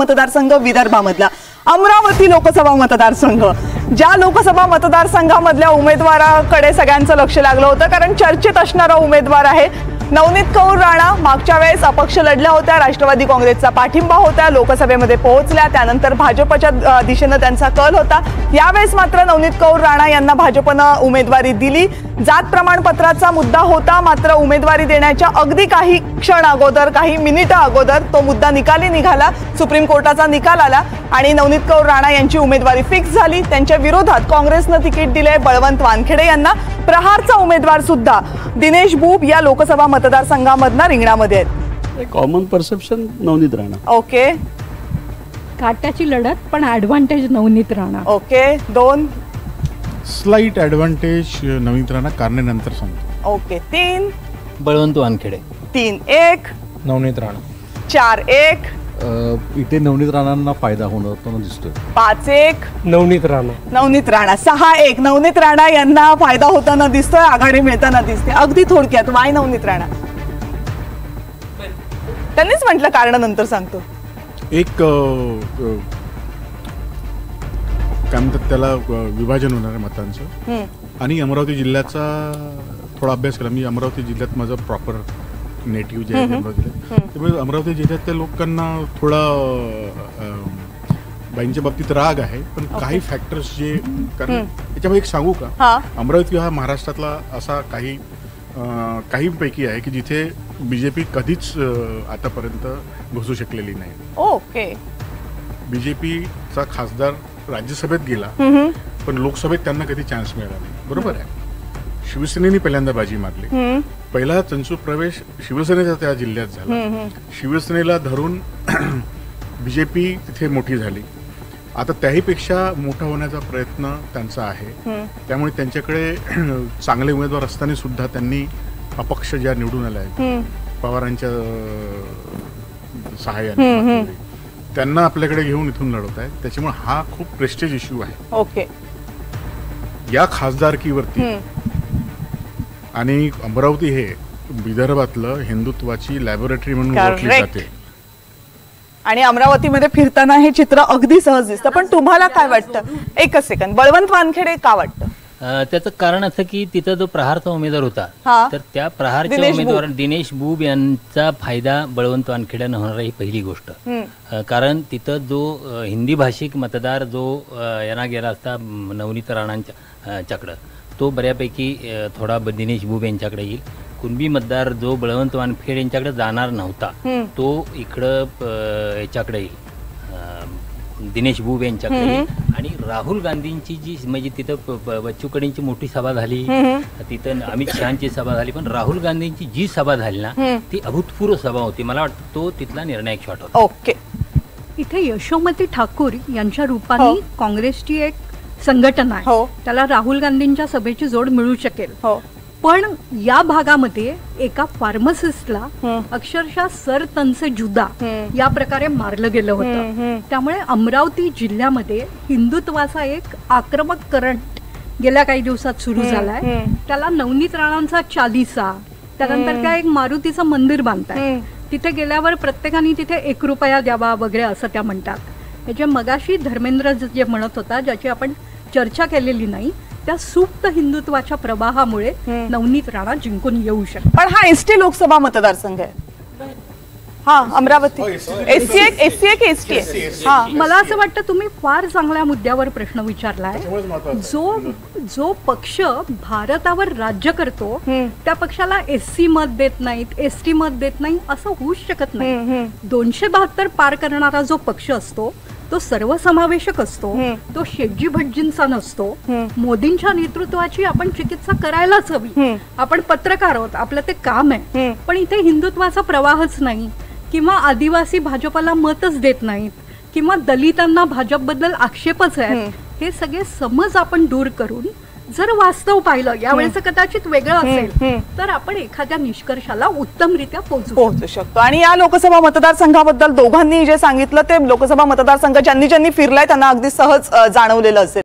मतदारसंघ विदर्भामधला अमरावती लोकसभा मतदारसंघ, ज्या लोकसभा मतदारसंघामधल्या उमेदवाराकडे सगळ्यांचं लक्ष लागलं होतं, कारण चर्चेत असणारा उमेदवार आहे नवनीत कौर राणा. मागच्या वेळेस अपक्ष लढल्या होत्या, राष्ट्रवादी काँग्रेसचा पाठिंबा होता, लोकसभेमध्ये पोहोचल्या, त्यानंतर भाजपच्या दिशेने त्यांचा कल होता. यावेळेस मात्र नवनीत कौर राणा यांना भाजपनं उमेदवारी दिली. जात प्रमाणपत्राचा मुद्दा होता, मात्र उमेदवारी देण्याच्या अगदी काही क्षण अगोदर, काही मिनिटं अगोदर तो मुद्दा निकाली निघाला. सुप्रीम कोर्टाचा निकाल आला आणि नवनीत कौर राणा यांची उमेदवारी फिक्स झाली. त्यांच्या विरोधात काँग्रेसनं तिकीट दिले बळवंत वानखेडे यांना. प्रहारचा उमेदवार सुद्धा दिनेश बुब या लोकसभा मतदारसंघामधना रिंगणामध्ये आहेत. Common perception Navneet Rana. Okay, काट्याची लढत पण advantage Navneet Rana. Okay, 2 slight advantage Navneet Rana कारणानंतर सांगतो. ओके, 3 बळवंत वानखेडे. 3-1 नवनीत राणा. 4-1 इथे नवनीत राणांना फायदा होणार दिसतोय. 5-1 नवनीत राणा. नवनीत राणा. 6-1 नवनीत राणा यांना फायदा होताना दिसतोय, आघाडी मिळताना दिसते. अगदी थोडक्यात वाय नवनीत राणा? त्यांनीच म्हटलं कारण नंतर सांगतो. एक काय म्हणतात त्याला विभाजन होणार आहे मतांचं. आणि अमरावती जिल्ह्याचा थोडा अभ्यास केला. मी अमरावती जिल्ह्यात माझं प्रॉपर नेटिव्ह जे आहे अमरावती जिल्ह्यात, त्यामुळे अमरावती जिल्ह्यातल्या लोकांना थोडा बाईंच्या बाबतीत राग आहे. पण काही फॅक्टर्स जे, कारण याच्यामध्ये एक सांगू का, अमरावती हा महाराष्ट्रातला असा काही पैकी आहे की जिथे बीजेपी कधीच आतापर्यंत घुसू शकलेली नाही. ओके. बीजेपीचा खासदार राज्यसभेत गेला पण लोकसभेत त्यांना कधी चान्स मिळाला नाही. बरोबर आहे. शिवसेनेने पहिल्यांदा बाजी मारली. पहिला चंचू प्रवेश शिवसेनेचा त्या जिल्ह्यात झाला. शिवसेनेला धरून बीजेपी तिथे मोठी झाली. आता त्याहीपेक्षा मोठा होण्याचा प्रयत्न त्यांचा आहे. त्यामुळे त्यांच्याकडे चांगले उमेदवार असताना सुद्धा त्यांनी अपक्ष ज्या निवडून आल्या आहेत पवारांच्या सहाय्याने, त्यांना आपल्याकडे घेऊन इथून लढवत आहेत. त्याच्यामुळे हा खूप प्रेस्टेज इश्यू आहे. ओके. या खासदारकीवरती आणि अमरावती हे विदर्भातलं हिंदुत्वाची लॅबोरेटरी म्हणून ओळखली जाते. आणि अमरावतीमध्ये फिरताना हे चित्र अगदी सहज दिसतं. पण तुम्हाला काय वाटतं? एकच सेकंद, बळवंत वानखेडे का वाटतं? त्याचं कारण असं की तिथं जो प्रहारचा उमेदवार होता, तर त्या प्रहारच्या उमेदवार दिनेश बुब यांचा फायदा बळवंत वानखेड्यानं होणार ही पहिली गोष्ट. कारण तिथं जो हिंदी भाषिक मतदार जो यांना गेला असता नवनीत राणांच्याकडं, तो बऱ्यापैकी थोडा दिनेश बुब यांच्याकडे येईल. कुणबी मतदार जो बळवंत वानखेडे यांच्याकडे जाणार नव्हता तो इकडं याच्याकडे येईल, दिनेश बुब यांच्याकडे येईल. आणि राहुल गांधींची जी, म्हणजे तिथं बच्चू कडूंची मोठी सभा झाली, तिथं अमित शहाची सभा झाली, पण राहुल गांधींची जी सभा झाली ना ती अभूतपूर्व सभा होती. मला वाटतं तो तिथला निर्णायक शॉट होता. ओके. इथे यशोमती ठाकूर यांच्या रूपाने काँग्रेसची एक संघटना आहे, त्याला राहुल गांधींच्या सभेची जोड मिळू शकेल. पण या भागामध्ये एका फार्मसिस्टला अक्षरशः सर तनसे जुदा या प्रकारे मारलं गेलं होतं. त्यामुळे अमरावती जिल्ह्यामध्ये हिंदुत्वाचा एक आक्रमक करंट गेल्या काही दिवसात सुरू झालाय. त्याला नवनीत राणांचा चालीसा, त्यानंतर काय एक मारुतीचं मंदिर बांधताय. तिथे गेल्यावर प्रत्येकाने तिथे 1 रुपया द्यावा वगैरे असं त्या म्हणतात. याचे मगाशी धर्मेंद्र जे म्हणत होता, ज्याची आपण चर्चा केलेली नाही, त्या सुप्त हिंदुत्वाच्या प्रवाहामुळे नवनीत राणा जिंकून येऊ शकते. पण हा एसटी लोकसभा मतदारसंघ आहे. हा, अमरावती एसटी. हा, मला असं वाटतं तुम्ही फार चांगल्या मुद्द्यावर प्रश्न विचारलाय. जो पक्ष भारतावर राज्य करतो त्या पक्षाला एससी मत देत नाहीत, एसटी मत देत नाही असं होऊच शकत नाही. 272 पार करणारा जो पक्ष असतो तो सर्वसमावेशक असतो. तो शेटजी भटजींचा नसतो. मोदींच्या नेतृत्वाची आपण चिकित्सा करायलाच हवी. आपण पत्रकार आहोत, आपलं ते काम आहे. पण इथे हिंदुत्वाचा प्रवाहच नाही, किंवा आदिवासी भाजपला मतच देत नाहीत, किंवा दलितांना भाजपबद्दल आक्षेपच आहेत. हे सगळे समज आपण दूर करून जर वास्तव पाहिलं, यावेळेचं कदाचित वेगळं असेल, तर आपण एखाद्या निष्कर्षाला उत्तमरित्या पोहोचू शकतो. आणि या लोकसभा मतदारसंघाबद्दल दोघांनी जे सांगितलं ते लोकसभा मतदारसंघ ज्यांनी फिरलाय त्यांना अगदी सहज जाणवलेलं असेल.